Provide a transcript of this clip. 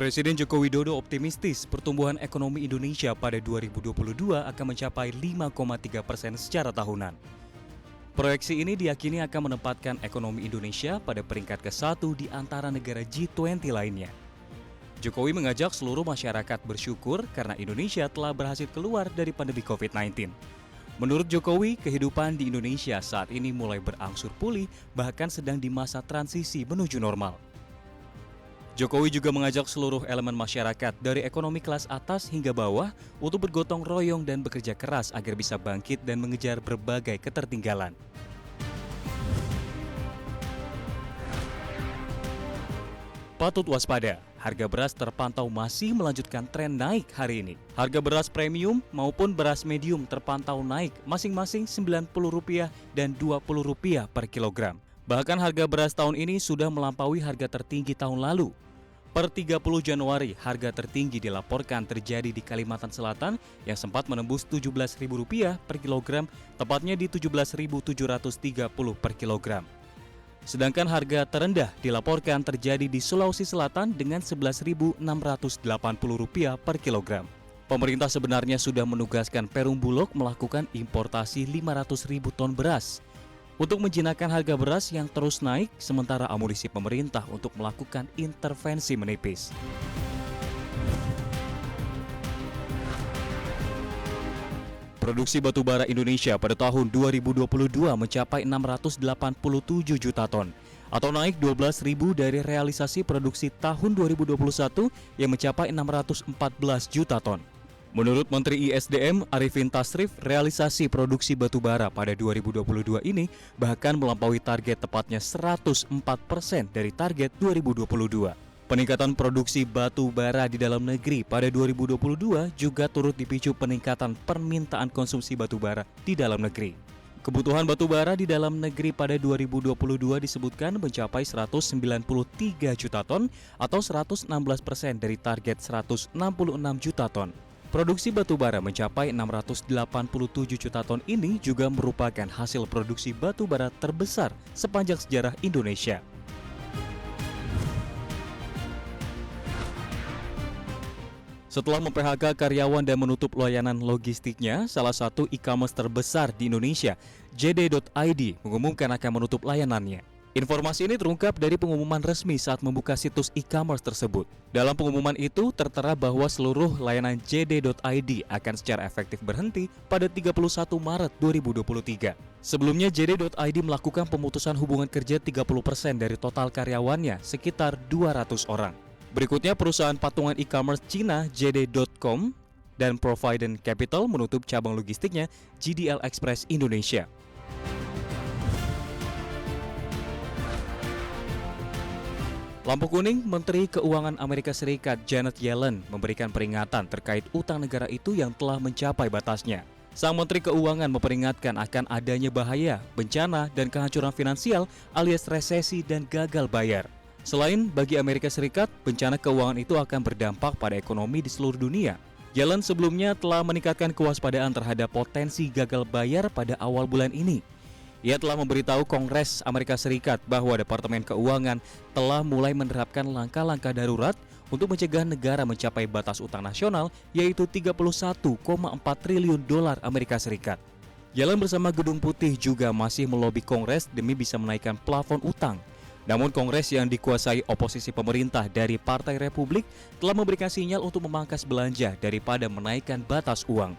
Presiden Joko Widodo optimistis pertumbuhan ekonomi Indonesia pada 2022 akan mencapai 5,3% secara tahunan. Proyeksi ini diyakini akan menempatkan ekonomi Indonesia pada peringkat ke-1 di antara negara G20 lainnya. Jokowi mengajak seluruh masyarakat bersyukur karena Indonesia telah berhasil keluar dari pandemi COVID-19. Menurut Jokowi, kehidupan di Indonesia saat ini mulai berangsur pulih, bahkan sedang di masa transisi menuju normal. Jokowi juga mengajak seluruh elemen masyarakat dari ekonomi kelas atas hingga bawah untuk bergotong royong dan bekerja keras agar bisa bangkit dan mengejar berbagai ketertinggalan. Patut waspada, harga beras terpantau masih melanjutkan tren naik hari ini. Harga beras premium maupun beras medium terpantau naik masing-masing Rp90 dan Rp20 per kilogram. Bahkan harga beras tahun ini sudah melampaui harga tertinggi tahun lalu. Per 30 Januari, harga tertinggi dilaporkan terjadi di Kalimantan Selatan yang sempat menembus Rp17.000 per kilogram, tepatnya di Rp17.730 per kilogram. Sedangkan harga terendah dilaporkan terjadi di Sulawesi Selatan dengan Rp11.680 per kilogram. Pemerintah sebenarnya sudah menugaskan Perum Bulog melakukan importasi 500.000 ton beras untuk menjinakkan harga beras yang terus naik, sementara amunisi pemerintah untuk melakukan intervensi menipis. Produksi batubara Indonesia pada tahun 2022 mencapai 687 juta ton, atau naik 12.000 dari realisasi produksi tahun 2021 yang mencapai 614 juta ton. Menurut Menteri ISDM Arifin Tasrif, realisasi produksi batubara pada 2022 ini bahkan melampaui target, tepatnya 104% dari target 2022. Peningkatan produksi batu bara di dalam negeri pada 2022 juga turut dipicu peningkatan permintaan konsumsi batu bara di dalam negeri. Kebutuhan batu bara di dalam negeri pada 2022 disebutkan mencapai 193 juta ton atau 116% dari target 166 juta ton. Produksi batu bara mencapai 687 juta ton ini juga merupakan hasil produksi batu bara terbesar sepanjang sejarah Indonesia. Setelah mem-PHK karyawan dan menutup layanan logistiknya, salah satu e-commerce terbesar di Indonesia, JD.id, mengumumkan akan menutup layanannya. Informasi ini terungkap dari pengumuman resmi saat membuka situs e-commerce tersebut. Dalam pengumuman itu tertera bahwa seluruh layanan JD.id akan secara efektif berhenti pada 31 Maret 2023. Sebelumnya JD.id melakukan pemutusan hubungan kerja 30% dari total karyawannya, sekitar 200 orang. Berikutnya, perusahaan patungan e-commerce Cina JD.com dan Provident Capital menutup cabang logistiknya GDL Express Indonesia. Lampu kuning, Menteri Keuangan Amerika Serikat Janet Yellen memberikan peringatan terkait utang negara itu yang telah mencapai batasnya. Sang Menteri Keuangan memperingatkan akan adanya bahaya, bencana, dan kehancuran finansial alias resesi dan gagal bayar. Selain bagi Amerika Serikat, bencana keuangan itu akan berdampak pada ekonomi di seluruh dunia. Yellen sebelumnya telah meningkatkan kewaspadaan terhadap potensi gagal bayar pada awal bulan ini. Ia telah memberitahu Kongres Amerika Serikat bahwa Departemen Keuangan telah mulai menerapkan langkah-langkah darurat untuk mencegah negara mencapai batas utang nasional, yaitu 31,4 triliun dolar Amerika Serikat. Yellen bersama Gedung Putih juga masih melobi Kongres demi bisa menaikkan plafon utang. Namun Kongres yang dikuasai oposisi pemerintah dari Partai Republik telah memberikan sinyal untuk memangkas belanja daripada menaikkan batas uang.